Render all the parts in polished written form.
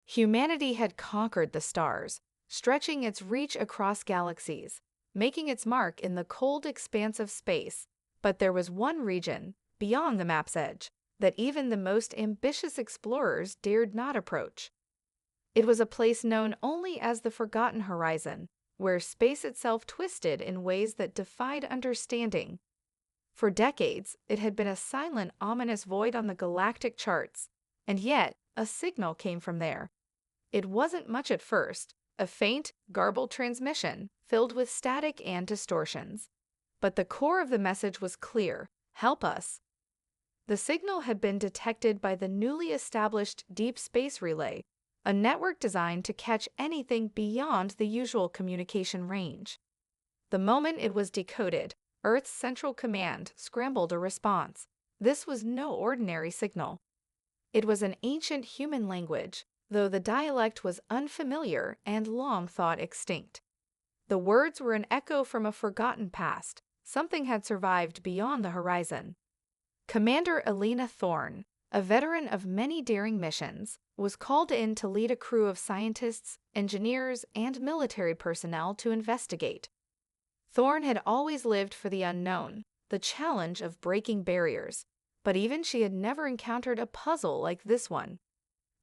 Humanity had conquered the stars, stretching its reach across galaxies, making its mark in the cold expanse of space. But there was one region, beyond the map's edge, that even the most ambitious explorers dared not approach. It was a place known only as the Forgotten Horizon, where space itself twisted in ways that defied understanding. For decades, it had been a silent, ominous void on the galactic charts, and yet a signal came from there. It wasn't much at first, a faint, garbled transmission filled with static and distortions. But the core of the message was clear: help us. The signal had been detected by the newly established Deep Space Relay, a network designed to catch anything beyond the usual communication range. The moment it was decoded, Earth's Central Command scrambled a response. This was no ordinary signal. It was an ancient human language, though the dialect was unfamiliar and long thought extinct. The words were an echo from a forgotten past. Something had survived beyond the horizon. Commander Elena Thorne, a veteran of many daring missions, was called in to lead a crew of scientists, engineers, and military personnel to investigate. Thorne had always lived for the unknown, the challenge of breaking barriers, but even she had never encountered a puzzle like this one.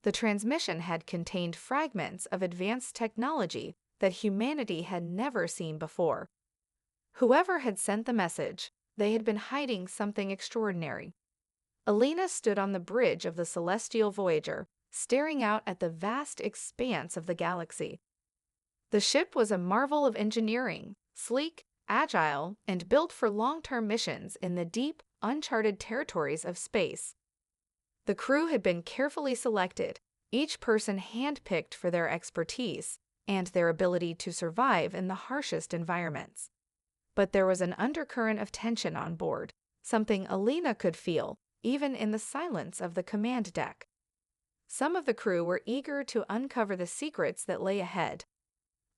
The transmission had contained fragments of advanced technology that humanity had never seen before. Whoever had sent the message, they had been hiding something extraordinary. Elena stood on the bridge of the celestial Voyager, staring out at the vast expanse of the galaxy. The ship was a marvel of engineering, sleek, agile, and built for long-term missions in the deep, uncharted territories of space. The crew had been carefully selected, each person handpicked for their expertise and their ability to survive in the harshest environments. But there was an undercurrent of tension on board, something Elena could feel, even in the silence of the command deck. Some of the crew were eager to uncover the secrets that lay ahead.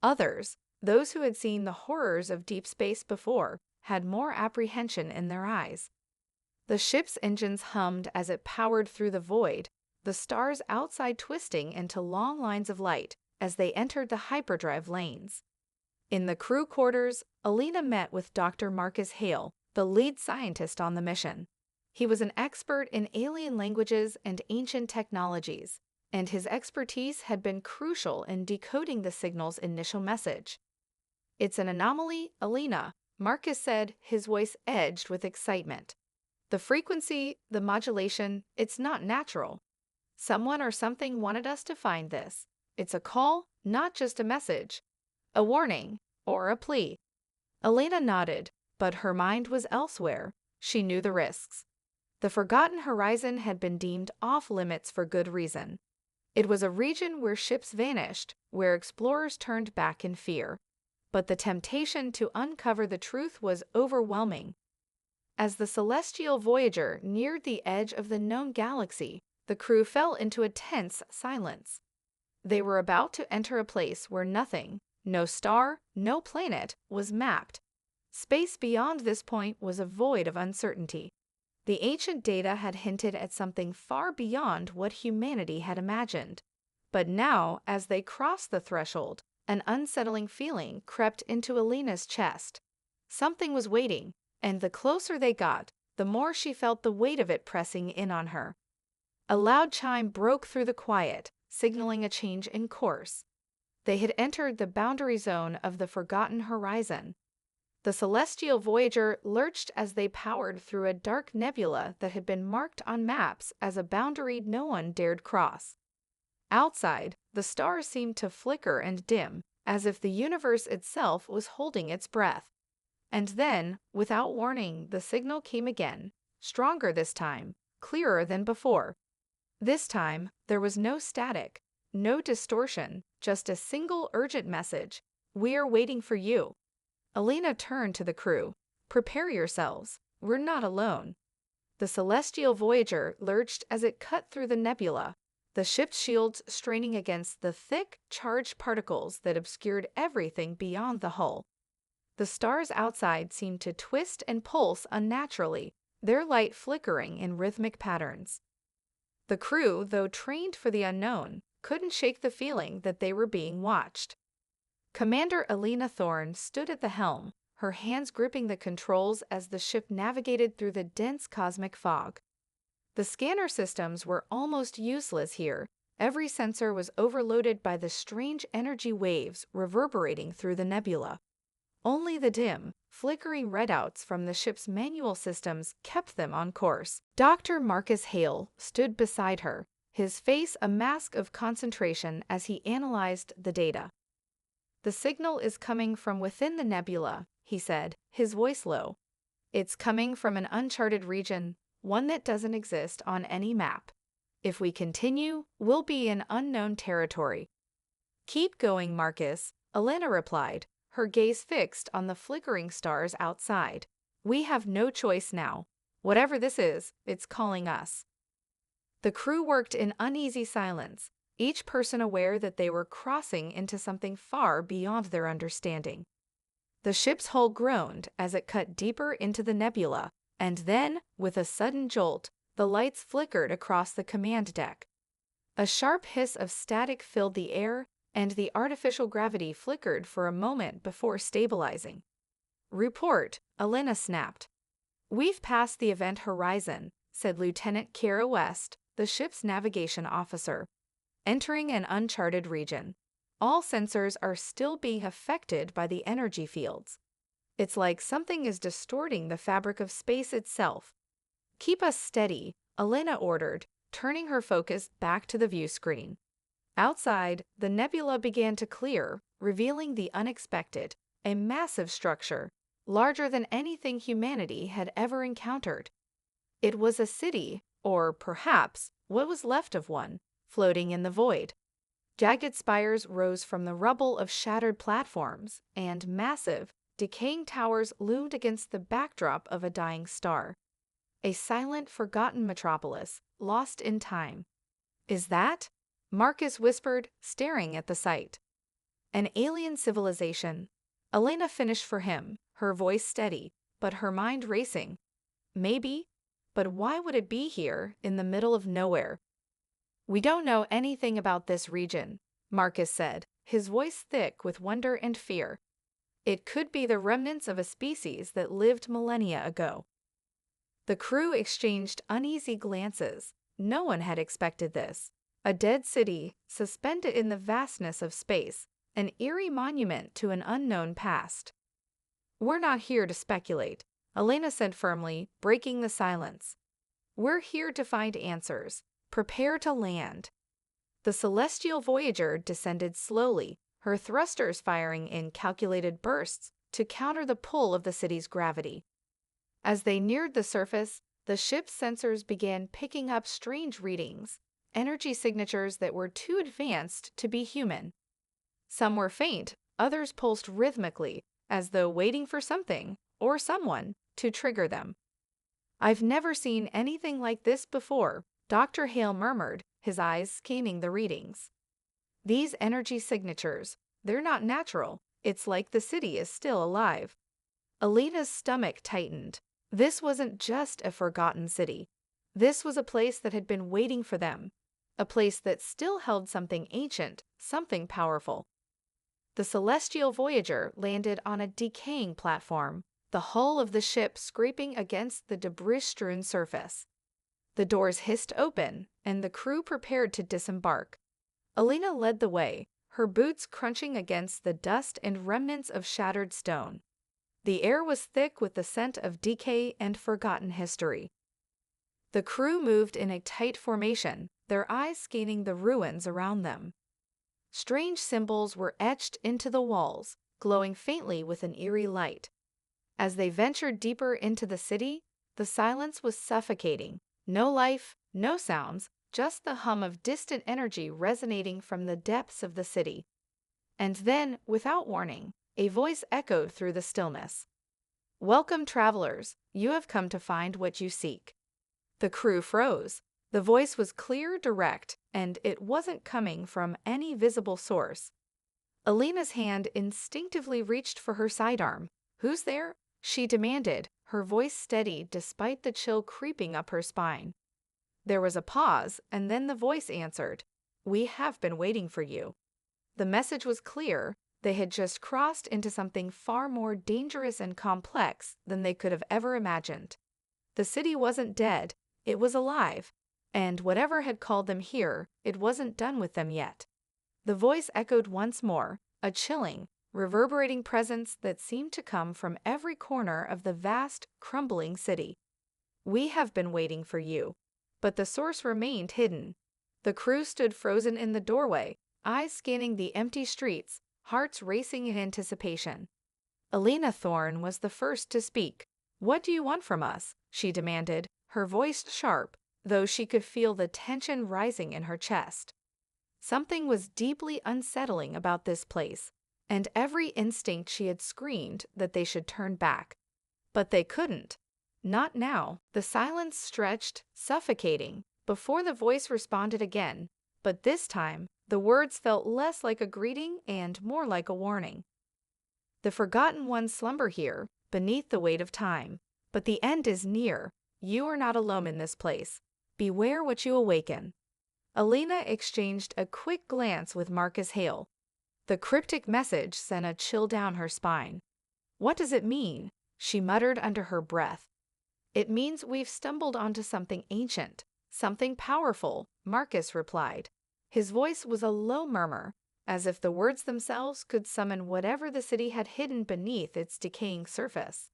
Others, those who had seen the horrors of deep space before, had more apprehension in their eyes. The ship's engines hummed as it powered through the void, the stars outside twisting into long lines of light as they entered the hyperdrive lanes. In the crew quarters, Elena met with Dr. Marcus Hale, the lead scientist on the mission. He was an expert in alien languages and ancient technologies, and his expertise had been crucial in decoding the signal's initial message. "It's an anomaly, Elena," Marcus said, his voice edged with excitement. "The frequency, the modulation, it's not natural. Someone or something wanted us to find this. It's a call, not just a message. A warning, or a plea." Elena nodded, but her mind was elsewhere. She knew the risks. The Forgotten Horizon had been deemed off-limits for good reason. It was a region where ships vanished, where explorers turned back in fear. But the temptation to uncover the truth was overwhelming. As the celestial Voyager neared the edge of the known galaxy, the crew fell into a tense silence. They were about to enter a place where nothing, no star, no planet, was mapped. Space beyond this point was a void of uncertainty. The ancient data had hinted at something far beyond what humanity had imagined. But now, as they crossed the threshold, an unsettling feeling crept into Elena's chest. Something was waiting, and the closer they got, the more she felt the weight of it pressing in on her. A loud chime broke through the quiet, signaling a change in course. They had entered the boundary zone of the Forgotten Horizon. The celestial Voyager lurched as they powered through a dark nebula that had been marked on maps as a boundary no one dared cross. Outside, the stars seemed to flicker and dim, as if the universe itself was holding its breath. And then, without warning, the signal came again, stronger this time, clearer than before. This time, there was no static, no distortion, just a single urgent message: "We're waiting for you." Elena turned to the crew. "Prepare yourselves. We're not alone." The celestial Voyager lurched as it cut through the nebula, the ship's shields straining against the thick, charged particles that obscured everything beyond the hull. The stars outside seemed to twist and pulse unnaturally, their light flickering in rhythmic patterns. The crew, though trained for the unknown, couldn't shake the feeling that they were being watched. Commander Elena Thorne stood at the helm, her hands gripping the controls as the ship navigated through the dense cosmic fog. The scanner systems were almost useless here. Every sensor was overloaded by the strange energy waves reverberating through the nebula. Only the dim, flickering readouts from the ship's manual systems kept them on course. Dr. Marcus Hale stood beside her, his face a mask of concentration as he analyzed the data. "The signal is coming from within the nebula," he said, his voice low. "It's coming from an uncharted region, one that doesn't exist on any map. If we continue, we'll be in unknown territory." "Keep going, Marcus," Elena replied, her gaze fixed on the flickering stars outside. "We have no choice now. Whatever this is, it's calling us." The crew worked in uneasy silence, each person aware that they were crossing into something far beyond their understanding. The ship's hull groaned as it cut deeper into the nebula, and then, with a sudden jolt, the lights flickered across the command deck. A sharp hiss of static filled the air, and the artificial gravity flickered for a moment before stabilizing. "Report," Elena snapped. "We've passed the event horizon," said Lieutenant Kara West, the ship's navigation officer. "Entering an uncharted region. All sensors are still being affected by the energy fields. It's like something is distorting the fabric of space itself." "Keep us steady," Elena ordered, turning her focus back to the view screen. Outside, the nebula began to clear, revealing the unexpected, a massive structure, larger than anything humanity had ever encountered. It was a city, or perhaps what was left of one, floating in the void. Jagged spires rose from the rubble of shattered platforms, and massive, decaying towers loomed against the backdrop of a dying star. A silent, forgotten metropolis, lost in time. "Is that?" Marcus whispered, staring at the site. "An alien civilization," Elena finished for him, her voice steady, but her mind racing. "Maybe, but why would it be here, in the middle of nowhere?" "We don't know anything about this region," Marcus said, his voice thick with wonder and fear. "It could be the remnants of a species that lived millennia ago." The crew exchanged uneasy glances. No one had expected this. A dead city, suspended in the vastness of space, an eerie monument to an unknown past. "We're not here to speculate," Elena said firmly, breaking the silence. "We're here to find answers. Prepare to land." The celestial Voyager descended slowly, her thrusters firing in calculated bursts to counter the pull of the city's gravity. As they neared the surface, the ship's sensors began picking up strange readings, energy signatures that were too advanced to be human. Some were faint, others pulsed rhythmically, as though waiting for something, or someone, to trigger them. "I've never seen anything like this before," Dr. Hale murmured, his eyes scanning the readings. "These energy signatures, they're not natural. It's like the city is still alive." Elena's stomach tightened. This wasn't just a forgotten city. This was a place that had been waiting for them, a place that still held something ancient, something powerful. The celestial Voyager landed on a decaying platform, the hull of the ship scraping against the debris-strewn surface. The doors hissed open, and the crew prepared to disembark. Elena led the way, her boots crunching against the dust and remnants of shattered stone. The air was thick with the scent of decay and forgotten history. The crew moved in a tight formation, their eyes scanning the ruins around them. Strange symbols were etched into the walls, glowing faintly with an eerie light. As they ventured deeper into the city, the silence was suffocating. No life, no sounds, just the hum of distant energy resonating from the depths of the city. And then, without warning, a voice echoed through the stillness. "Welcome, travelers. You have come to find what you seek." The crew froze. The voice was clear, direct, and it wasn't coming from any visible source. Elena's hand instinctively reached for her sidearm. "Who's there?" she demanded, her voice steady despite the chill creeping up her spine. There was a pause, and then the voice answered. "We have been waiting for you." The message was clear. They had just crossed into something far more dangerous and complex than they could have ever imagined. The city wasn't dead, it was alive, and whatever had called them here, it wasn't done with them yet. The voice echoed once more, a chilling, reverberating presence that seemed to come from every corner of the vast, crumbling city. "We have been waiting for you." But the source remained hidden. The crew stood frozen in the doorway, eyes scanning the empty streets, hearts racing in anticipation. Elena Thorne was the first to speak. "What do you want from us?" she demanded, her voice sharp, though she could feel the tension rising in her chest. Something was deeply unsettling about this place, and every instinct she had screamed that they should turn back. But they couldn't. Not now. The silence stretched, suffocating, before the voice responded again, but this time, the words felt less like a greeting and more like a warning. "The forgotten ones slumber here, beneath the weight of time. But the end is near. You are not alone in this place. Beware what you awaken." Elena exchanged a quick glance with Marcus Hale. The cryptic message sent a chill down her spine. "What does it mean?" she muttered under her breath. "It means we've stumbled onto something ancient, something powerful," Marcus replied. His voice was a low murmur, as if the words themselves could summon whatever the city had hidden beneath its decaying surface.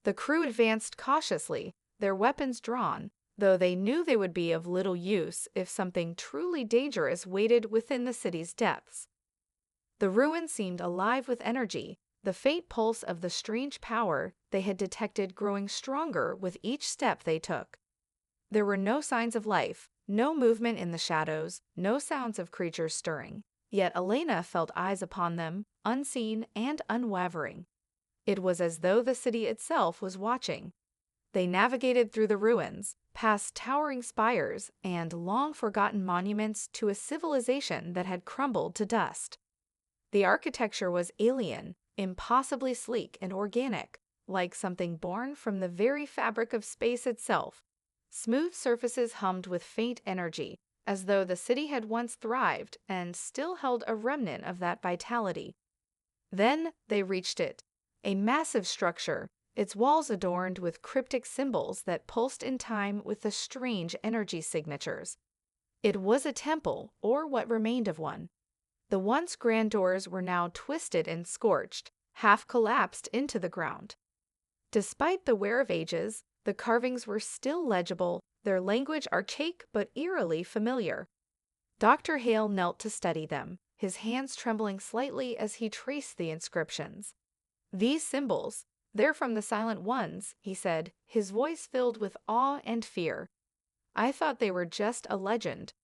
The crew advanced cautiously, their weapons drawn, though they knew they would be of little use if something truly dangerous waited within the city's depths. The ruin seemed alive with energy, the faint pulse of the strange power they had detected growing stronger with each step they took. There were no signs of life, no movement in the shadows, no sounds of creatures stirring. Yet Elena felt eyes upon them, unseen and unwavering. It was as though the city itself was watching. They navigated through the ruins, past towering spires and long-forgotten monuments to a civilization that had crumbled to dust. The architecture was alien, impossibly sleek and organic, like something born from the very fabric of space itself. Smooth surfaces hummed with faint energy, as though the city had once thrived and still held a remnant of that vitality. Then they reached it, a massive structure, its walls adorned with cryptic symbols that pulsed in time with the strange energy signatures. It was a temple, or what remained of one. The once grand doors were now twisted and scorched, half collapsed into the ground. Despite the wear of ages, the carvings were still legible, their language archaic but eerily familiar. Dr. Hale knelt to study them, his hands trembling slightly as he traced the inscriptions. "These symbols, they're from the Silent Ones," he said, his voice filled with awe and fear. "I thought they were just a legend.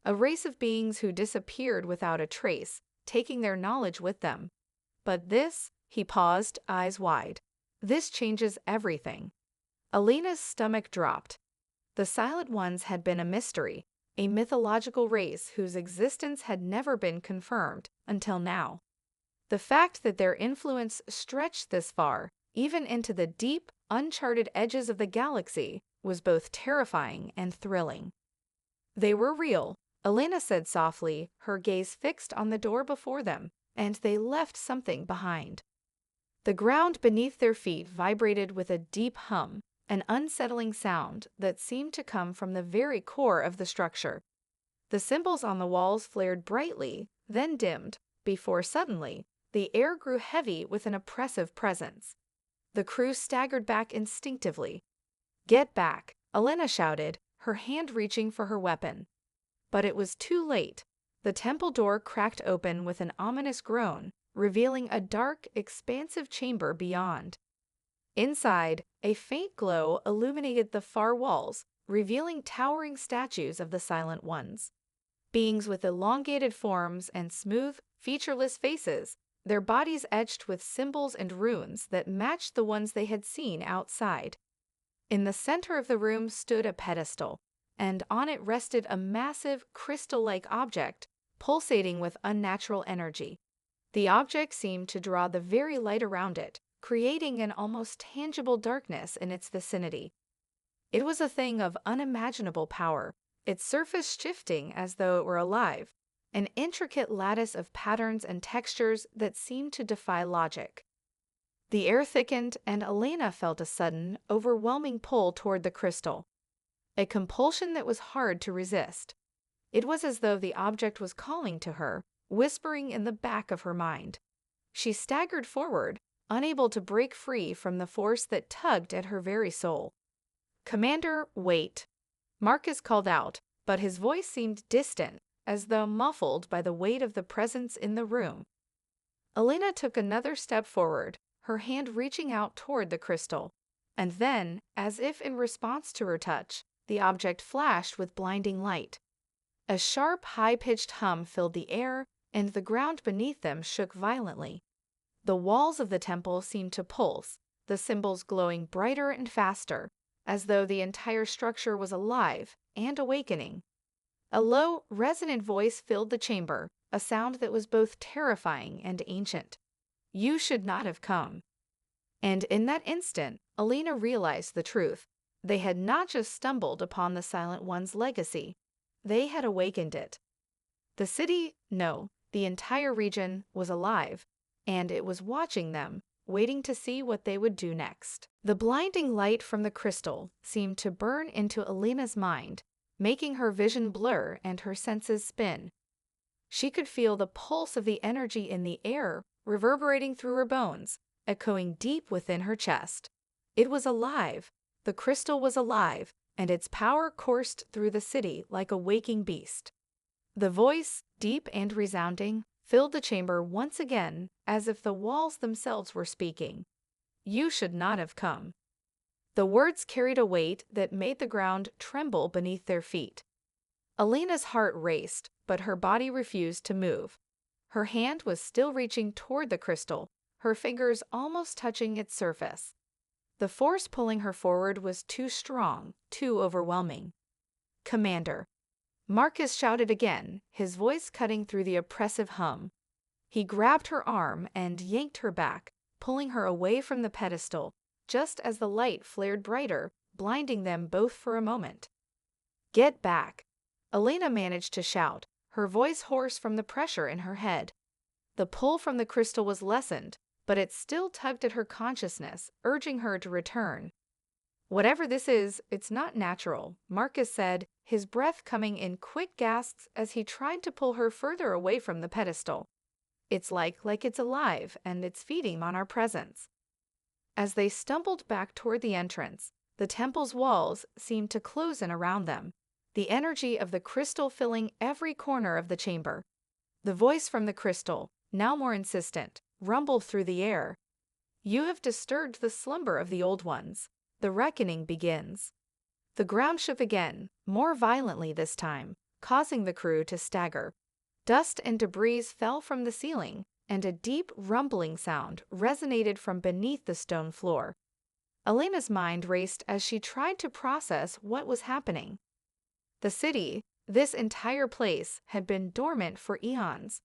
A race of beings who disappeared without a trace, taking their knowledge with them. But this," he paused, eyes wide, "this changes everything." Elena's stomach dropped. The Silent Ones had been a mystery, a mythological race whose existence had never been confirmed until now. The fact that their influence stretched this far, even into the deep, uncharted edges of the galaxy, was both terrifying and thrilling. "They were real," Elena said softly, her gaze fixed on the door before them, "and they left something behind." The ground beneath their feet vibrated with a deep hum, an unsettling sound that seemed to come from the very core of the structure. The symbols on the walls flared brightly, then dimmed, before suddenly, the air grew heavy with an oppressive presence. The crew staggered back instinctively. "Get back," Elena shouted, her hand reaching for her weapon. But it was too late. The temple door cracked open with an ominous groan, revealing a dark, expansive chamber beyond. Inside, a faint glow illuminated the far walls, revealing towering statues of the Silent Ones. Beings with elongated forms and smooth, featureless faces, their bodies etched with symbols and runes that matched the ones they had seen outside. In the center of the room stood a pedestal, and on it rested a massive, crystal-like object, pulsating with unnatural energy. The object seemed to draw the very light around it, creating an almost tangible darkness in its vicinity. It was a thing of unimaginable power, its surface shifting as though it were alive, an intricate lattice of patterns and textures that seemed to defy logic. The air thickened, and Elena felt a sudden, overwhelming pull toward the crystal, a compulsion that was hard to resist. It was as though the object was calling to her, whispering in the back of her mind. She staggered forward, unable to break free from the force that tugged at her very soul. "Commander, wait," Marcus called out, but his voice seemed distant, as though muffled by the weight of the presence in the room. Elena took another step forward, her hand reaching out toward the crystal, and then, as if in response to her touch, the object flashed with blinding light. A sharp, high-pitched hum filled the air, and the ground beneath them shook violently. The walls of the temple seemed to pulse, the symbols glowing brighter and faster, as though the entire structure was alive and awakening. A low, resonant voice filled the chamber, a sound that was both terrifying and ancient. "You should not have come." And in that instant, Elena realized the truth. They had not just stumbled upon the Silent One's legacy. They had awakened it. The city, no, the entire region, was alive, and it was watching them, waiting to see what they would do next. The blinding light from the crystal seemed to burn into Elena's mind, making her vision blur and her senses spin. She could feel the pulse of the energy in the air reverberating through her bones, echoing deep within her chest. It was alive. The crystal was alive, and its power coursed through the city like a waking beast. The voice, deep and resounding, filled the chamber once again, as if the walls themselves were speaking. "You should not have come." The words carried a weight that made the ground tremble beneath their feet. Elena's heart raced, but her body refused to move. Her hand was still reaching toward the crystal, her fingers almost touching its surface. The force pulling her forward was too strong, too overwhelming. "Commander," Marcus shouted again, his voice cutting through the oppressive hum. He grabbed her arm and yanked her back, pulling her away from the pedestal, just as the light flared brighter, blinding them both for a moment. "Get back," Elena managed to shout, her voice hoarse from the pressure in her head. The pull from the crystal was lessened, but it still tugged at her consciousness, urging her to return. "Whatever this is, it's not natural," Marcus said, his breath coming in quick gasps as he tried to pull her further away from the pedestal. "It's like it's alive, and it's feeding on our presence." As they stumbled back toward the entrance, the temple's walls seemed to close in around them, the energy of the crystal filling every corner of the chamber. The voice from the crystal, now more insistent, rumbled through the air. "You have disturbed the slumber of the old ones. The reckoning begins." The ground shook again, more violently this time, causing the crew to stagger. Dust and debris fell from the ceiling, and a deep rumbling sound resonated from beneath the stone floor. Elena's mind raced as she tried to process what was happening. The city, this entire place, had been dormant for eons.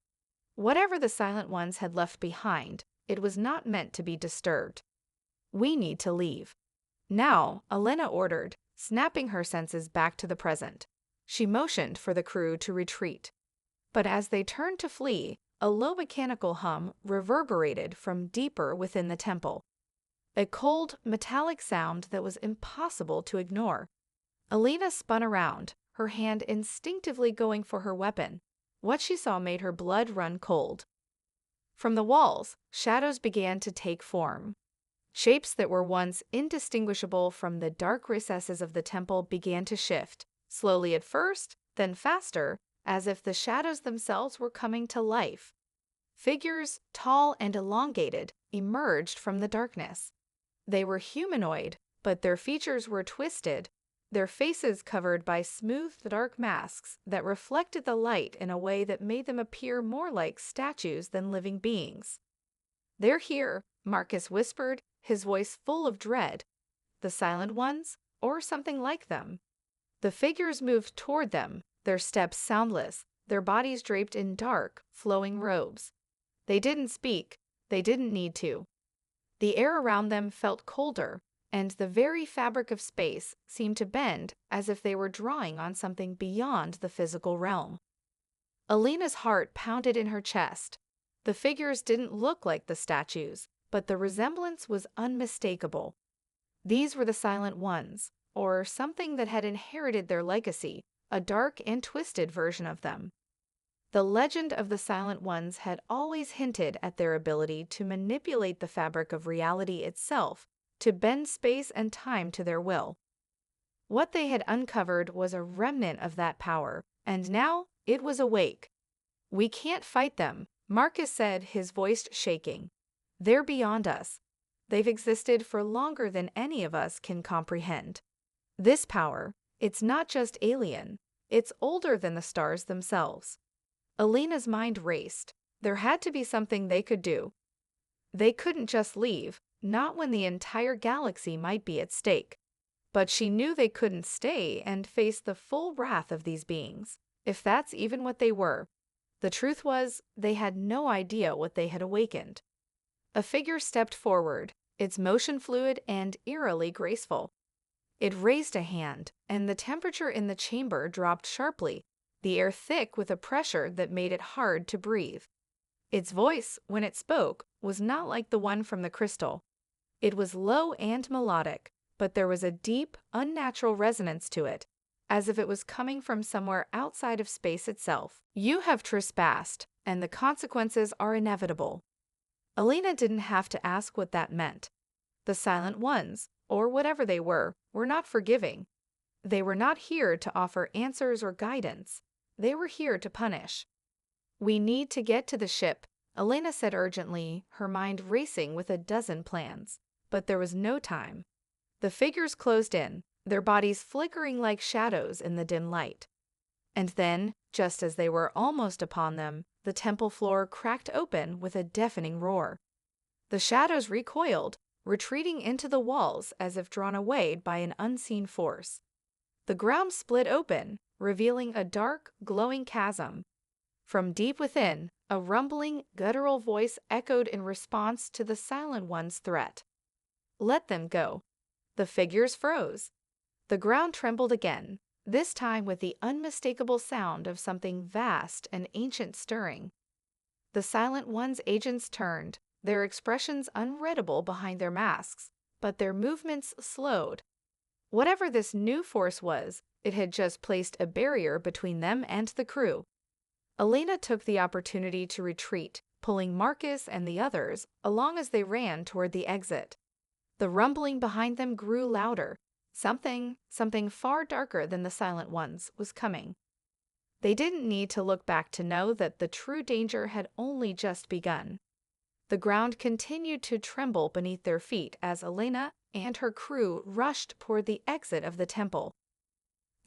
Whatever the Silent Ones had left behind, it was not meant to be disturbed. "We need to leave." Now, Elena ordered, snapping her senses back to the present. She motioned for the crew to retreat. But as they turned to flee, a low mechanical hum reverberated from deeper within the temple. A cold, metallic sound that was impossible to ignore. Elena spun around, her hand instinctively going for her weapon. What she saw made her blood run cold. From the walls, shadows began to take form. Shapes that were once indistinguishable from the dark recesses of the temple began to shift, slowly at first, then faster, as if the shadows themselves were coming to life. Figures, tall and elongated, emerged from the darkness. They were humanoid, but their features were twisted, their faces covered by smooth, dark masks that reflected the light in a way that made them appear more like statues than living beings. "They're here," Marcus whispered, his voice full of dread. "The Silent Ones, or something like them." The figures moved toward them, their steps soundless, their bodies draped in dark, flowing robes. They didn't speak. They didn't need to. The air around them felt colder, and the very fabric of space seemed to bend as if they were drawing on something beyond the physical realm. Alina's heart pounded in her chest. The figures didn't look like the statues, but the resemblance was unmistakable. These were the Silent Ones, or something that had inherited their legacy, a dark and twisted version of them. The legend of the Silent Ones had always hinted at their ability to manipulate the fabric of reality itself, to bend space and time to their will. What they had uncovered was a remnant of that power, and now it was awake. "We can't fight them," Marcus said, his voice shaking. "They're beyond us. They've existed for longer than any of us can comprehend. This power, it's not just alien, it's older than the stars themselves." Alina's mind raced. There had to be something they could do. They couldn't just leave, not when the entire galaxy might be at stake. But she knew they couldn't stay and face the full wrath of these beings, if that's even what they were. The truth was, they had no idea what they had awakened. A figure stepped forward, its motion fluid and eerily graceful. It raised a hand, and the temperature in the chamber dropped sharply, the air thick with a pressure that made it hard to breathe. Its voice, when it spoke, was not like the one from the crystal. It was low and melodic, but there was a deep, unnatural resonance to it, as if it was coming from somewhere outside of space itself. "You have trespassed, and the consequences are inevitable." Alina didn't have to ask what that meant. The Silent Ones, or whatever they were not forgiving. They were not here to offer answers or guidance. They were here to punish. "We need to get to the ship," Alina said urgently, her mind racing with a dozen plans. But there was no time. The figures closed in, their bodies flickering like shadows in the dim light. And then, just as they were almost upon them, the temple floor cracked open with a deafening roar. The shadows recoiled, retreating into the walls as if drawn away by an unseen force. The ground split open, revealing a dark, glowing chasm. From deep within, a rumbling, guttural voice echoed in response to the Silent One's threat. "Let them go." The figures froze. The ground trembled again, this time with the unmistakable sound of something vast and ancient stirring. The Silent One's agents turned, their expressions unreadable behind their masks, but their movements slowed. Whatever this new force was, it had just placed a barrier between them and the crew. Alina took the opportunity to retreat, pulling Marcus and the others along as they ran toward the exit. The rumbling behind them grew louder. Something far darker than the Silent Ones was coming. They didn't need to look back to know that the true danger had only just begun. The ground continued to tremble beneath their feet as Alina and her crew rushed toward the exit of the temple.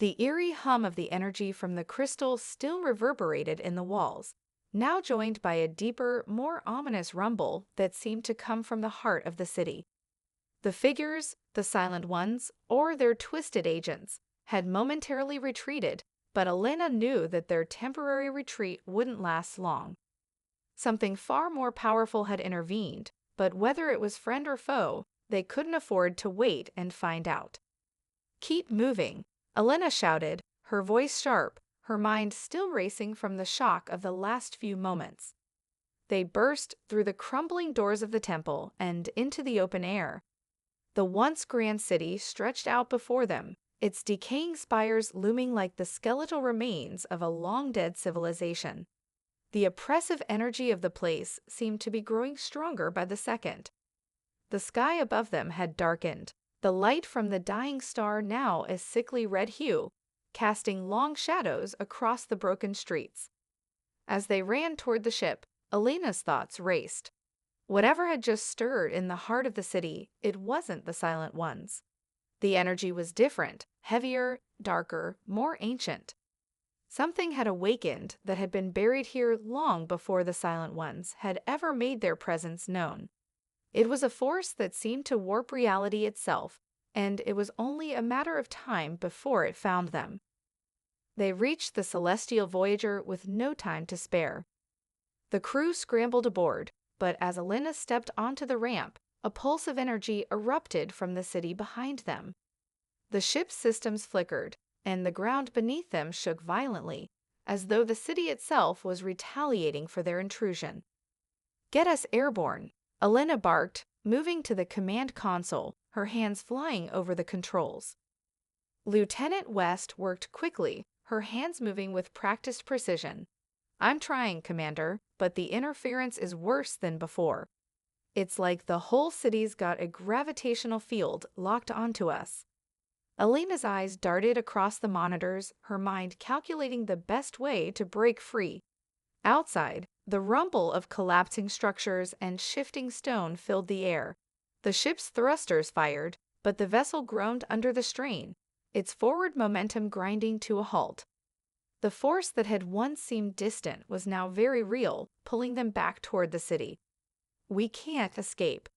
The eerie hum of the energy from the crystal still reverberated in the walls, now joined by a deeper, more ominous rumble that seemed to come from the heart of the city. The figures, the Silent Ones, or their twisted agents, had momentarily retreated, but Alina knew that their temporary retreat wouldn't last long. Something far more powerful had intervened, but whether it was friend or foe, they couldn't afford to wait and find out. "Keep moving," Alina shouted, her voice sharp, her mind still racing from the shock of the last few moments. They burst through the crumbling doors of the temple and into the open air. The once grand city stretched out before them, its decaying spires looming like the skeletal remains of a long-dead civilization. The oppressive energy of the place seemed to be growing stronger by the second. The sky above them had darkened, the light from the dying star now a sickly red hue, casting long shadows across the broken streets. As they ran toward the ship, Alina's thoughts raced. Whatever had just stirred in the heart of the city, it wasn't the Silent Ones. The energy was different, heavier, darker, more ancient. Something had awakened that had been buried here long before the Silent Ones had ever made their presence known. It was a force that seemed to warp reality itself, and it was only a matter of time before it found them. They reached the celestial Voyager with no time to spare. The crew scrambled aboard, but as Alina stepped onto the ramp, a pulse of energy erupted from the city behind them. The ship's systems flickered, and the ground beneath them shook violently, as though the city itself was retaliating for their intrusion. "Get us airborne," Elena barked, moving to the command console, her hands flying over the controls. Lieutenant West worked quickly, her hands moving with practiced precision. "I'm trying, Commander, but the interference is worse than before. It's like the whole city's got a gravitational field locked onto us." Elena's eyes darted across the monitors, her mind calculating the best way to break free. Outside, the rumble of collapsing structures and shifting stone filled the air. The ship's thrusters fired, but the vessel groaned under the strain, its forward momentum grinding to a halt. The force that had once seemed distant was now very real, pulling them back toward the city. "We can't escape,"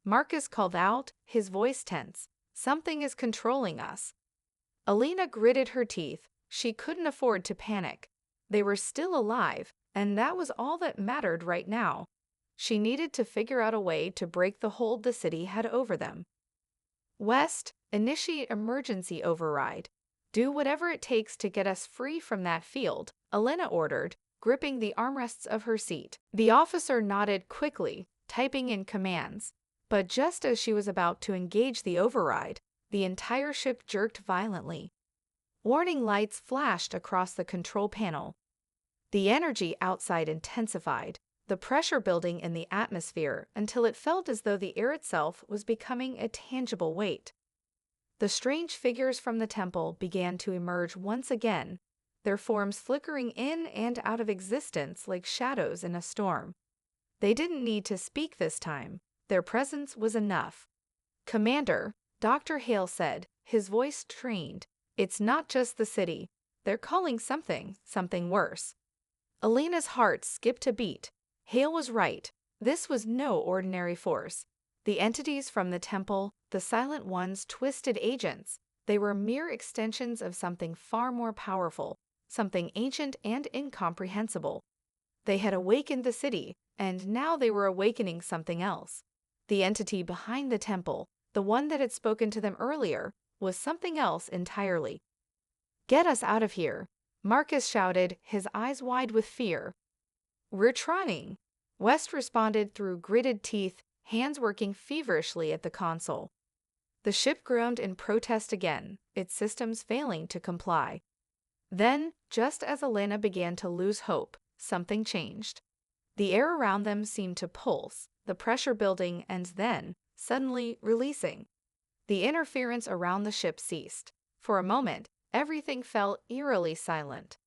Marcus called out, his voice tense. "Something is controlling us." Elena gritted her teeth. She couldn't afford to panic. They were still alive, and that was all that mattered right now. She needed to figure out a way to break the hold the city had over them. "West, initiate emergency override. Do whatever it takes to get us free from that field," Elena ordered, gripping the armrests of her seat. The officer nodded quickly, typing in commands. But just as she was about to engage the override, the entire ship jerked violently. Warning lights flashed across the control panel. The energy outside intensified, the pressure building in the atmosphere until it felt as though the air itself was becoming a tangible weight. The strange figures from the temple began to emerge once again, their forms flickering in and out of existence like shadows in a storm. They didn't need to speak this time. Their presence was enough. "Commander," Dr. Hale said, his voice trained, "it's not just the city. They're calling something worse." Elena's heart skipped a beat. Hale was right. This was no ordinary force. The entities from the temple, the Silent One's twisted agents, they were mere extensions of something far more powerful, something ancient and incomprehensible. They had awakened the city, and now they were awakening something else. The entity behind the temple, the one that had spoken to them earlier, was something else entirely. "Get us out of here," Marcus shouted, his eyes wide with fear. "We're trying," West responded through gritted teeth, hands working feverishly at the console. The ship groaned in protest again, its systems failing to comply. Then, just as Elena began to lose hope, something changed. The air around them seemed to pulse, the pressure building and then, suddenly, releasing. The interference around the ship ceased. For a moment, everything fell eerily silent.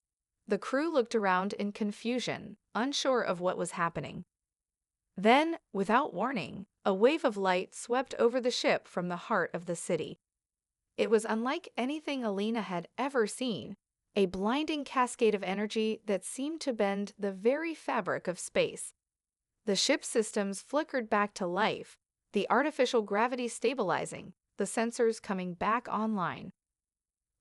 The crew looked around in confusion, unsure of what was happening. Then, without warning, a wave of light swept over the ship from the heart of the city. It was unlike anything Elena had ever seen, a blinding cascade of energy that seemed to bend the very fabric of space. The ship's systems flickered back to life, the artificial gravity stabilizing, the sensors coming back online.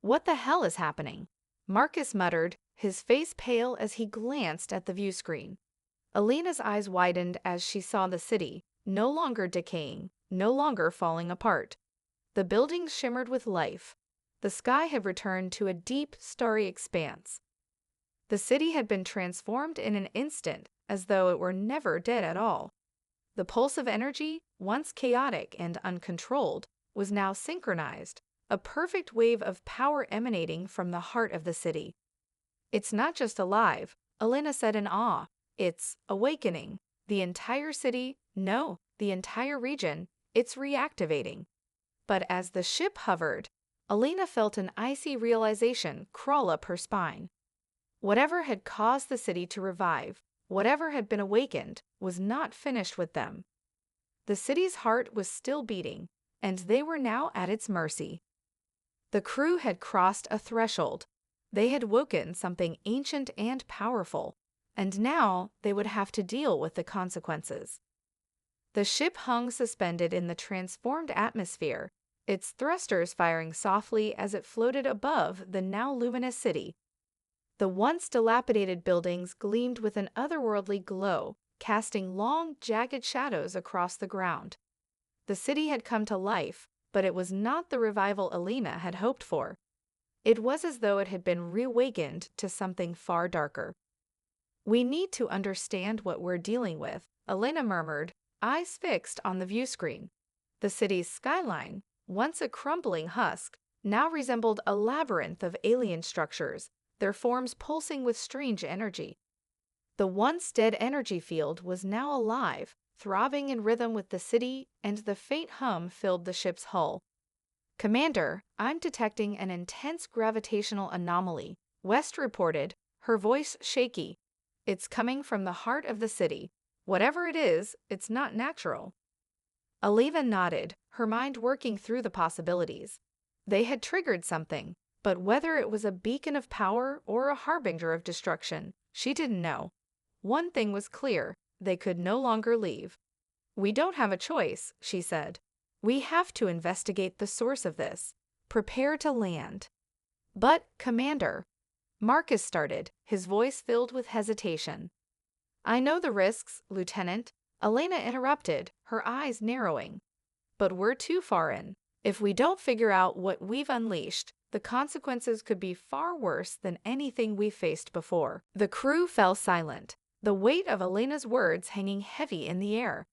"What the hell is happening?" Marcus muttered, his face pale as he glanced at the view screen. Elena's eyes widened as she saw the city, no longer decaying, no longer falling apart. The buildings shimmered with life. The sky had returned to a deep, starry expanse. The city had been transformed in an instant, as though it were never dead at all. The pulse of energy, once chaotic and uncontrolled, was now synchronized, a perfect wave of power emanating from the heart of the city. "It's not just alive," Elena said in awe. "It's awakening. The entire city, no, the entire region, it's reactivating." But as the ship hovered, Elena felt an icy realization crawl up her spine. Whatever had caused the city to revive, whatever had been awakened, was not finished with them. The city's heart was still beating, and they were now at its mercy. The crew had crossed a threshold. They had woken something ancient and powerful, and now they would have to deal with the consequences. The ship hung suspended in the transformed atmosphere, its thrusters firing softly as it floated above the now luminous city. The once dilapidated buildings gleamed with an otherworldly glow, casting long, jagged shadows across the ground. The city had come to life, but it was not the revival Elena had hoped for. It was as though it had been reawakened to something far darker. "We need to understand what we're dealing with," Elena murmured, eyes fixed on the view screen. The city's skyline, once a crumbling husk, now resembled a labyrinth of alien structures, their forms pulsing with strange energy. The once dead energy field was now alive, throbbing in rhythm with the city, and the faint hum filled the ship's hull. "Commander, I'm detecting an intense gravitational anomaly," West reported, her voice shaky. "It's coming from the heart of the city. Whatever it is, it's not natural." Elena nodded, her mind working through the possibilities. They had triggered something, but whether it was a beacon of power or a harbinger of destruction, she didn't know. One thing was clear, they could no longer leave. "We don't have a choice," she said. "We have to investigate the source of this. Prepare to land." "But, Commander," Marcus started, his voice filled with hesitation. "I know the risks, Lieutenant," Elena interrupted, her eyes narrowing. "But we're too far in. If we don't figure out what we've unleashed, the consequences could be far worse than anything we've faced before." The crew fell silent, the weight of Elena's words hanging heavy in the air.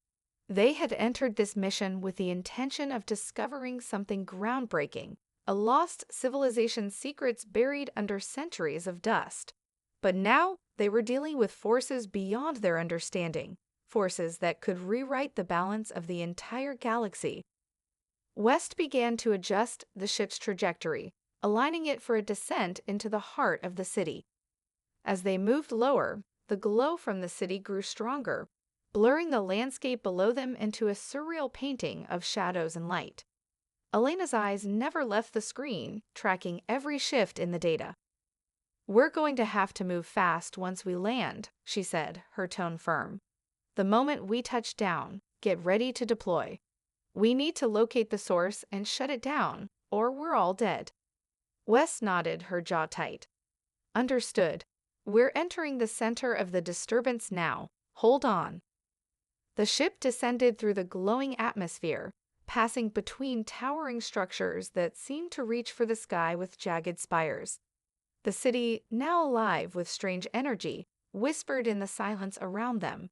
They had entered this mission with the intention of discovering something groundbreaking, a lost civilization's secrets buried under centuries of dust. But now they were dealing with forces beyond their understanding, forces that could rewrite the balance of the entire galaxy. West began to adjust the ship's trajectory, aligning it for a descent into the heart of the city. As they moved lower, the glow from the city grew stronger, blurring the landscape below them into a surreal painting of shadows and light. Elena's eyes never left the screen, tracking every shift in the data. "We're going to have to move fast once we land," she said, her tone firm. "The moment we touch down, get ready to deploy. We need to locate the source and shut it down, or we're all dead." Wes nodded, her jaw tight. "Understood. We're entering the center of the disturbance now. Hold on." The ship descended through the glowing atmosphere, passing between towering structures that seemed to reach for the sky with jagged spires. The city, now alive with strange energy, whispered in the silence around them.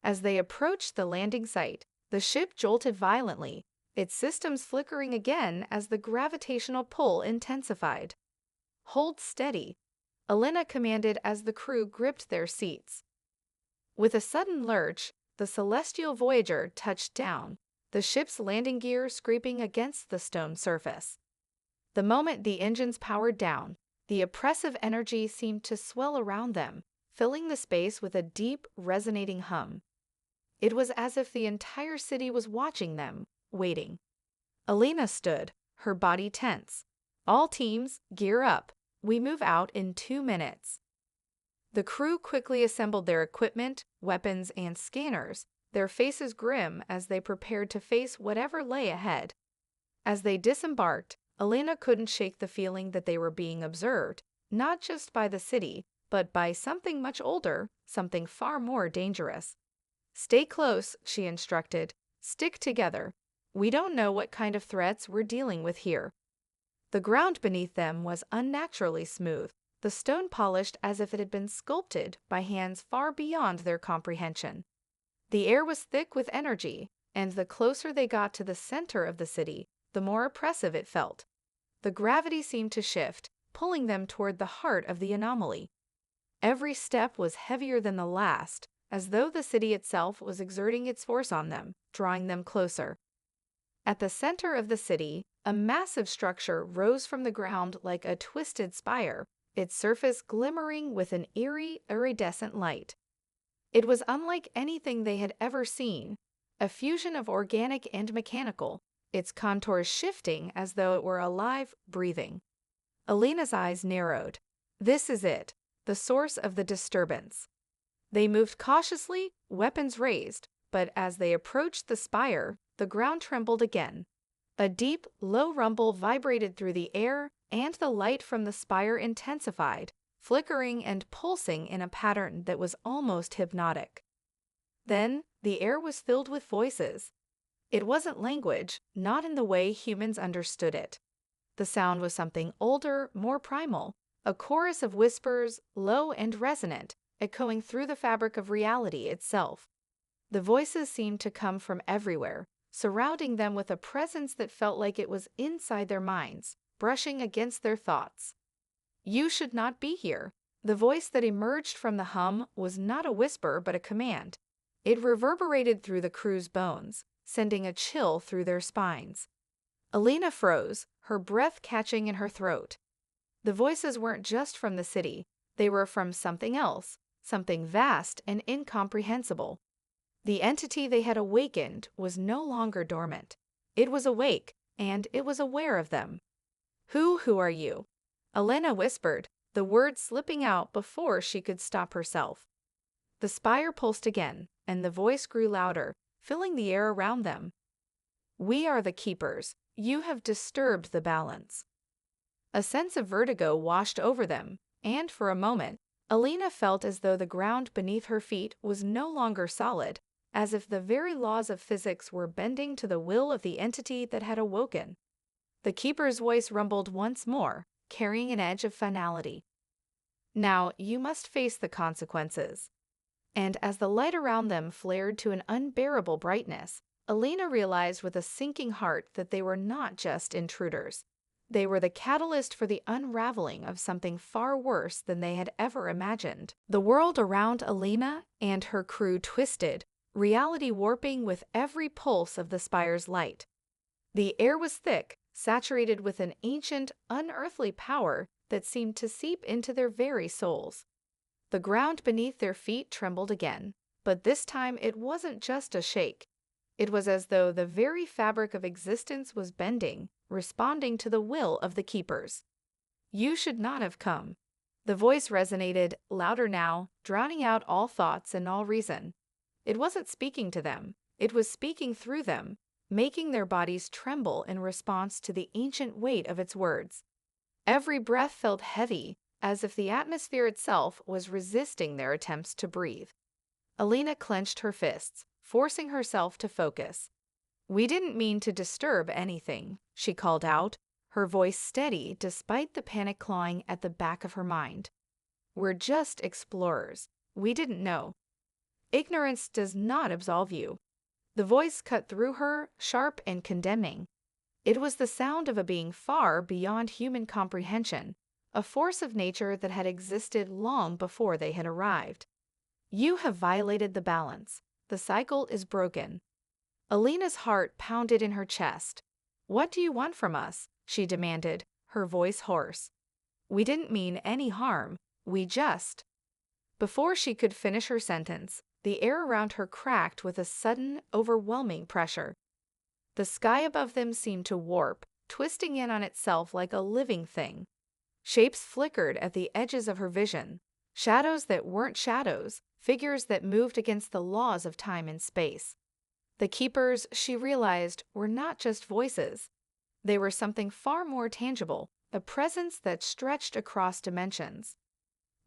As they approached the landing site, the ship jolted violently, its systems flickering again as the gravitational pull intensified. "Hold steady," Elena commanded as the crew gripped their seats. With a sudden lurch, the celestial Voyager touched down, the ship's landing gear scraping against the stone surface. The moment the engines powered down, the oppressive energy seemed to swell around them, filling the space with a deep, resonating hum. It was as if the entire city was watching them, waiting. Elena stood, her body tense. "All teams, gear up. We move out in 2 minutes." The crew quickly assembled their equipment, weapons, and scanners, their faces grim as they prepared to face whatever lay ahead. As they disembarked, Elena couldn't shake the feeling that they were being observed, not just by the city, but by something much older, something far more dangerous. "Stay close," she instructed. "Stick together. We don't know what kind of threats we're dealing with here." The ground beneath them was unnaturally smooth, the stone polished as if it had been sculpted by hands far beyond their comprehension. The air was thick with energy, and the closer they got to the center of the city, the more oppressive it felt. The gravity seemed to shift, pulling them toward the heart of the anomaly. Every step was heavier than the last, as though the city itself was exerting its force on them, drawing them closer. At the center of the city, a massive structure rose from the ground like a twisted spire, its surface glimmering with an eerie, iridescent light. It was unlike anything they had ever seen, a fusion of organic and mechanical, its contours shifting as though it were alive, breathing. Elena's eyes narrowed. This is it, the source of the disturbance. They moved cautiously, weapons raised, but as they approached the spire, the ground trembled again. A deep, low rumble vibrated through the air, and the light from the spire intensified, flickering and pulsing in a pattern that was almost hypnotic. Then the air was filled with voices. It wasn't language, not in the way humans understood it. The sound was something older, more primal, a chorus of whispers, low and resonant, echoing through the fabric of reality itself. The voices seemed to come from everywhere, surrounding them with a presence that felt like it was inside their minds, brushing against their thoughts. "You should not be here." The voice that emerged from the hum was not a whisper but a command. It reverberated through the crew's bones, sending a chill through their spines. Alina froze, her breath catching in her throat. The voices weren't just from the city, they were from something else, something vast and incomprehensible. The entity they had awakened was no longer dormant. It was awake, and it was aware of them. Who are you?" Alina whispered, the words slipping out before she could stop herself. The spire pulsed again, and the voice grew louder, filling the air around them. "We are the Keepers. You have disturbed the balance." A sense of vertigo washed over them, and for a moment, Alina felt as though the ground beneath her feet was no longer solid, as if the very laws of physics were bending to the will of the entity that had awoken. The Keeper's voice rumbled once more, carrying an edge of finality. "Now you must face the consequences." And as the light around them flared to an unbearable brightness, Alina realized with a sinking heart that they were not just intruders. They were the catalyst for the unraveling of something far worse than they had ever imagined. The world around Alina and her crew twisted, reality warping with every pulse of the spire's light. The air was thick, saturated with an ancient, unearthly power that seemed to seep into their very souls. The ground beneath their feet trembled again, but this time it wasn't just a shake. It was as though the very fabric of existence was bending, responding to the will of the Keepers. "You should not have come." The voice resonated, louder now, drowning out all thoughts and all reason. It wasn't speaking to them, it was speaking through them, making their bodies tremble in response to the ancient weight of its words. Every breath felt heavy, as if the atmosphere itself was resisting their attempts to breathe. Alina clenched her fists, forcing herself to focus. "We didn't mean to disturb anything," she called out, her voice steady despite the panic clawing at the back of her mind. "We're just explorers. We didn't know." "Ignorance does not absolve you." The voice cut through her, sharp and condemning. It was the sound of a being far beyond human comprehension, a force of nature that had existed long before they had arrived. "You have violated the balance. The cycle is broken." Alina's heart pounded in her chest. "What do you want from us?" she demanded, her voice hoarse. "We didn't mean any harm. We just—" Before she could finish her sentence, the air around her cracked with a sudden, overwhelming pressure. The sky above them seemed to warp, twisting in on itself like a living thing. Shapes flickered at the edges of her vision, shadows that weren't shadows, figures that moved against the laws of time and space. The Keepers, she realized, were not just voices. They were something far more tangible, a presence that stretched across dimensions.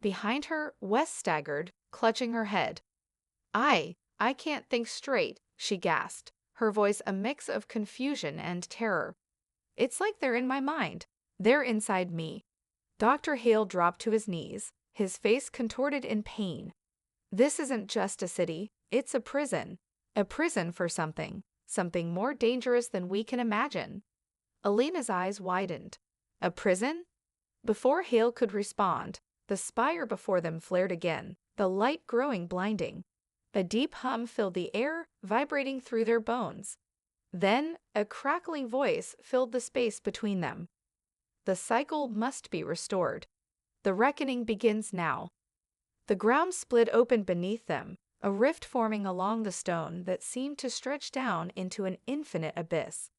Behind her, Wes staggered, clutching her head. I can't think straight," she gasped, her voice a mix of confusion and terror. "It's like they're in my mind. They're inside me." Dr. Hale dropped to his knees, his face contorted in pain. "This isn't just a city, it's a prison. A prison for something more dangerous than we can imagine." Alina's eyes widened. "A prison?" Before Hale could respond, the spire before them flared again, the light growing blinding. A deep hum filled the air, vibrating through their bones. Then, a crackling voice filled the space between them. "The cycle must be restored. The reckoning begins now." The ground split open beneath them, a rift forming along the stone that seemed to stretch down into an infinite abyss.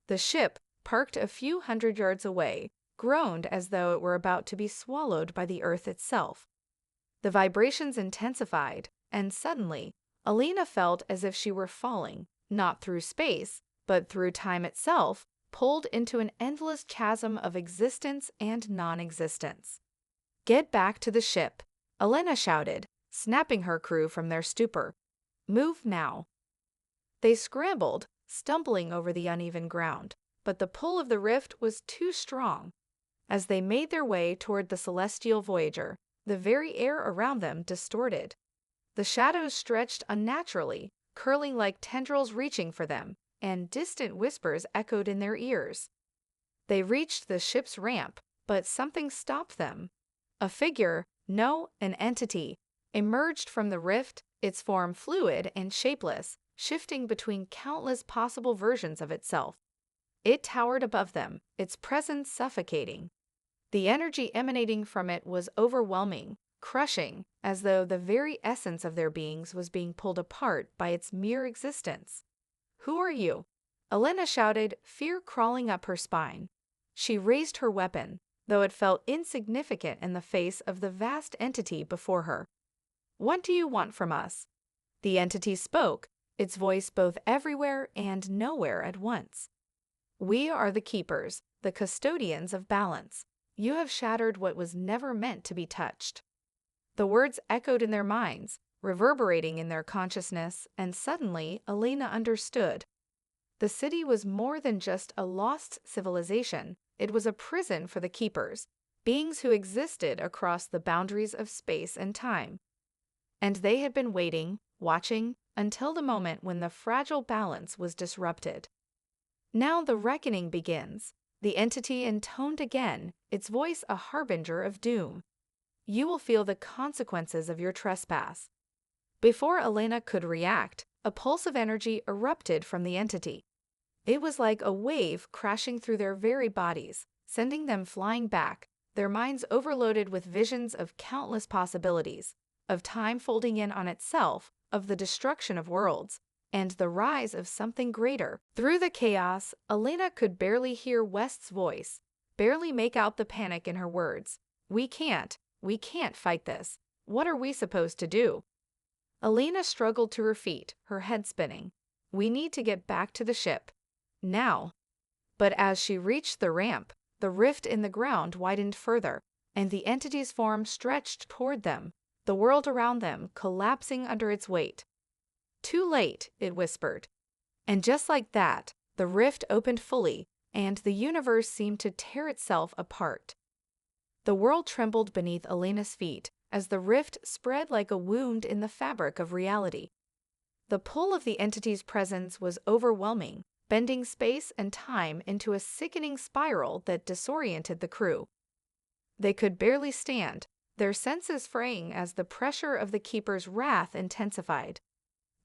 The ship, parked a few hundred yards away, groaned as though it were about to be swallowed by the earth itself. The vibrations intensified, and suddenly, Alina felt as if she were falling, not through space, but through time itself, pulled into an endless chasm of existence and non-existence. "Get back to the ship," Alina shouted, snapping her crew from their stupor. "Move now." They scrambled, stumbling over the uneven ground, but the pull of the rift was too strong. As they made their way toward the celestial voyager, the very air around them distorted. The shadows stretched unnaturally, curling like tendrils reaching for them, and distant whispers echoed in their ears. They reached the ship's ramp, but something stopped them. A figure, no, an entity, emerged from the rift, its form fluid and shapeless, shifting between countless possible versions of itself. It towered above them, its presence suffocating. The energy emanating from it was overwhelming, crushing, as though the very essence of their beings was being pulled apart by its mere existence. "Who are you?" Elena shouted, fear crawling up her spine. She raised her weapon, though it felt insignificant in the face of the vast entity before her. "What do you want from us?" The entity spoke, its voice both everywhere and nowhere at once. "We are the keepers, the custodians of balance. You have shattered what was never meant to be touched." The words echoed in their minds, reverberating in their consciousness, and suddenly Elena understood. The city was more than just a lost civilization. It was a prison for the keepers, beings who existed across the boundaries of space and time. And they had been waiting, watching, until the moment when the fragile balance was disrupted. Now the reckoning begins. The entity intoned again, its voice a harbinger of doom. "You will feel the consequences of your trespass." Before Elena could react, a pulse of energy erupted from the entity. It was like a wave crashing through their very bodies, sending them flying back, their minds overloaded with visions of countless possibilities, of time folding in on itself, of the destruction of worlds, and the rise of something greater. Through the chaos, Elena could barely hear West's voice, barely make out the panic in her words. We can't fight this. What are we supposed to do?" Elena struggled to her feet, her head spinning. "We need to get back to the ship. Now." But as she reached the ramp, the rift in the ground widened further, and the entity's form stretched toward them, the world around them collapsing under its weight. "Too late," it whispered. And just like that, the rift opened fully, and the universe seemed to tear itself apart. The world trembled beneath Elena's feet as the rift spread like a wound in the fabric of reality. The pull of the entity's presence was overwhelming, bending space and time into a sickening spiral that disoriented the crew. They could barely stand, their senses fraying as the pressure of the keeper's wrath intensified.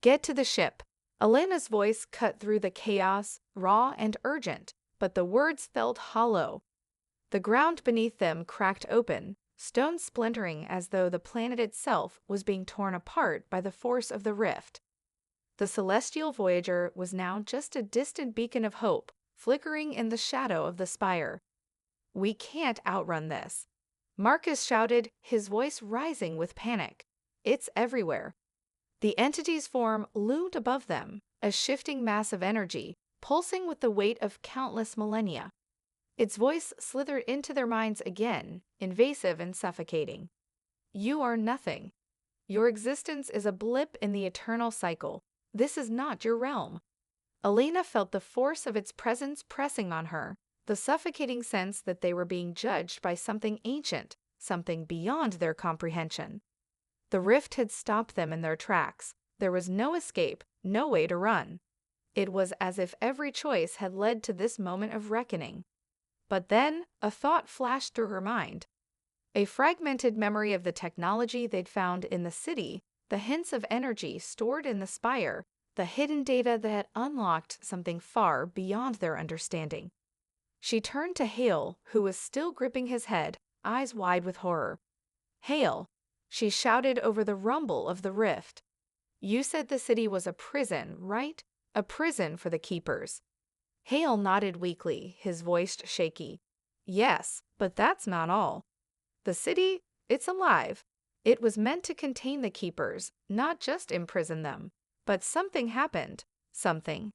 "Get to the ship." Elena's voice cut through the chaos, raw and urgent, but the words felt hollow. The ground beneath them cracked open, stones splintering as though the planet itself was being torn apart by the force of the rift. The celestial voyager was now just a distant beacon of hope, flickering in the shadow of the spire. "We can't outrun this," Marcus shouted, his voice rising with panic. "It's everywhere." The entity's form loomed above them, a shifting mass of energy, pulsing with the weight of countless millennia. Its voice slithered into their minds again, invasive and suffocating. "You are nothing. Your existence is a blip in the eternal cycle. This is not your realm." Elena felt the force of its presence pressing on her, the suffocating sense that they were being judged by something ancient, something beyond their comprehension. The rift had stopped them in their tracks. There was no escape, no way to run. It was as if every choice had led to this moment of reckoning. But then a thought flashed through her mind. A fragmented memory of the technology they'd found in the city, the hints of energy stored in the spire, the hidden data that had unlocked something far beyond their understanding. She turned to Hale, who was still gripping his head, eyes wide with horror. "Hale," she shouted over the rumble of the rift. "You said the city was a prison, right? A prison for the keepers." Hale nodded weakly, his voice shaky. "Yes, but that's not all. The city, it's alive. It was meant to contain the keepers, not just imprison them. But something happened. Something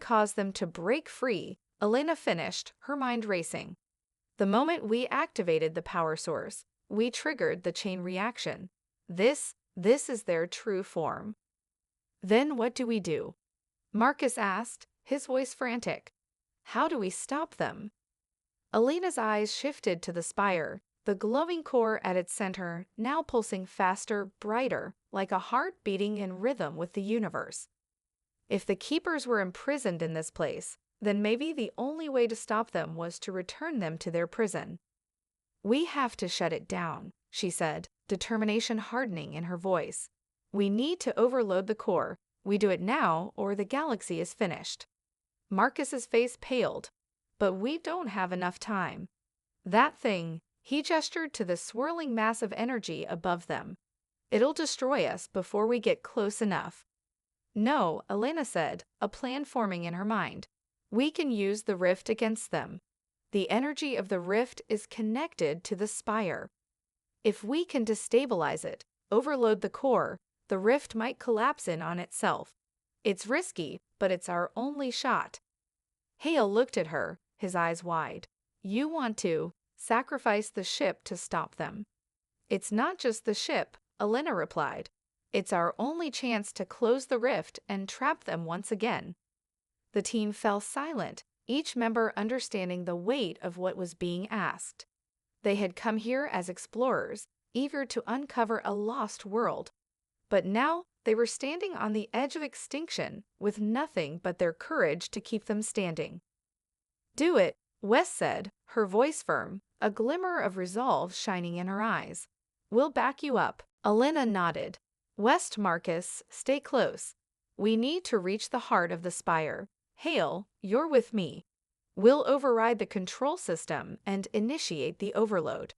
caused them to break free," Elena finished, her mind racing. "The moment we activated the power source, we triggered the chain reaction. This is their true form." "Then what do we do?" Marcus asked, his voice frantic. How do we stop them? Elena's eyes shifted to the spire, the glowing core at its center now pulsing faster, brighter, like a heart beating in rhythm with the universe. If the keepers were imprisoned in this place, then maybe the only way to stop them was to return them to their prison. We have to shut it down, she said, determination hardening in her voice. We need to overload the core. We do it now, or the galaxy is finished. Marcus's face paled. But we don't have enough time. That thing, he gestured to the swirling mass of energy above them. It'll destroy us before we get close enough. No, Elena said, a plan forming in her mind. We can use the rift against them. The energy of the rift is connected to the spire. If we can destabilize it, overload the core, the rift might collapse in on itself. It's risky, but it's our only shot. Hale looked at her, his eyes wide. You want to sacrifice the ship to stop them. It's not just the ship, Elena replied. It's our only chance to close the rift and trap them once again. The team fell silent, each member understanding the weight of what was being asked. They had come here as explorers, eager to uncover a lost world. But now they were standing on the edge of extinction, with nothing but their courage to keep them standing. Do it, Wes said, her voice firm, a glimmer of resolve shining in her eyes. We'll back you up. Elena nodded. West, Marcus, stay close. We need to reach the heart of the spire. Hale, you're with me. We'll override the control system and initiate the overload.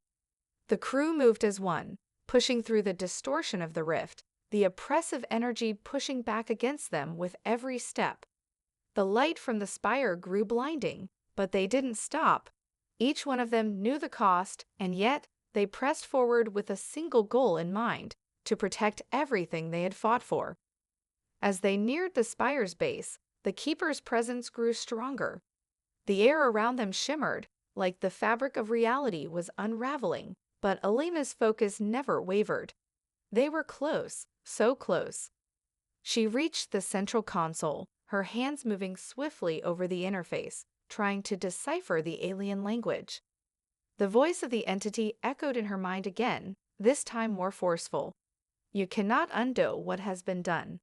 The crew moved as one, pushing through the distortion of the rift, the oppressive energy pushing back against them with every step. The light from the spire grew blinding, but they didn't stop. Each one of them knew the cost, and yet they pressed forward with a single goal in mind, to protect everything they had fought for. As they neared the spire's base, the keeper's presence grew stronger. The air around them shimmered, like the fabric of reality was unraveling, but Elena's focus never wavered. They were close, so close. She reached the central console, her hands moving swiftly over the interface, trying to decipher the alien language. The voice of the entity echoed in her mind again, this time more forceful. You cannot undo what has been done.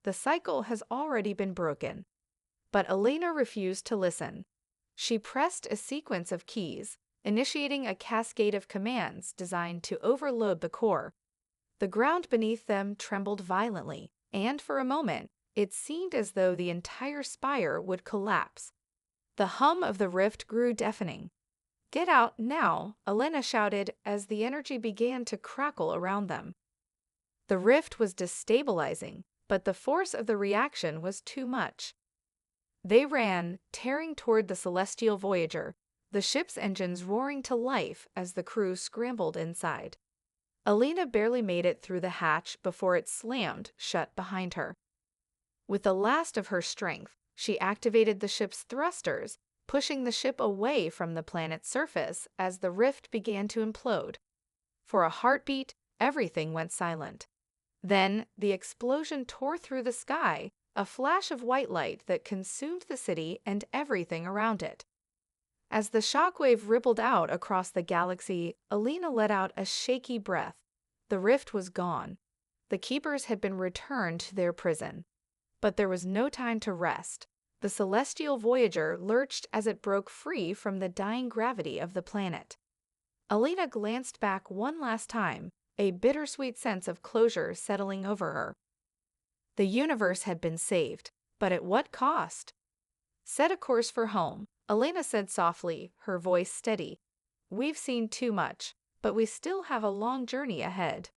The cycle has already been broken. But Elena refused to listen. She pressed a sequence of keys, initiating a cascade of commands designed to overload the core. The ground beneath them trembled violently, and for a moment, it seemed as though the entire spire would collapse. The hum of the rift grew deafening. Get out now, Elena shouted as the energy began to crackle around them. The rift was destabilizing, but the force of the reaction was too much. They ran, tearing toward the celestial Voyager, the ship's engines roaring to life as the crew scrambled inside. Elena barely made it through the hatch before it slammed shut behind her. With the last of her strength, she activated the ship's thrusters, pushing the ship away from the planet's surface as the rift began to implode. For a heartbeat, everything went silent. Then, the explosion tore through the sky, a flash of white light that consumed the city and everything around it. As the shockwave rippled out across the galaxy, Elena let out a shaky breath. The rift was gone. The keepers had been returned to their prison. But there was no time to rest. The celestial Voyager lurched as it broke free from the dying gravity of the planet. Elena glanced back one last time, a bittersweet sense of closure settling over her. The universe had been saved, but at what cost? Set a course for home, Elena said softly, her voice steady. We've seen too much, but we still have a long journey ahead.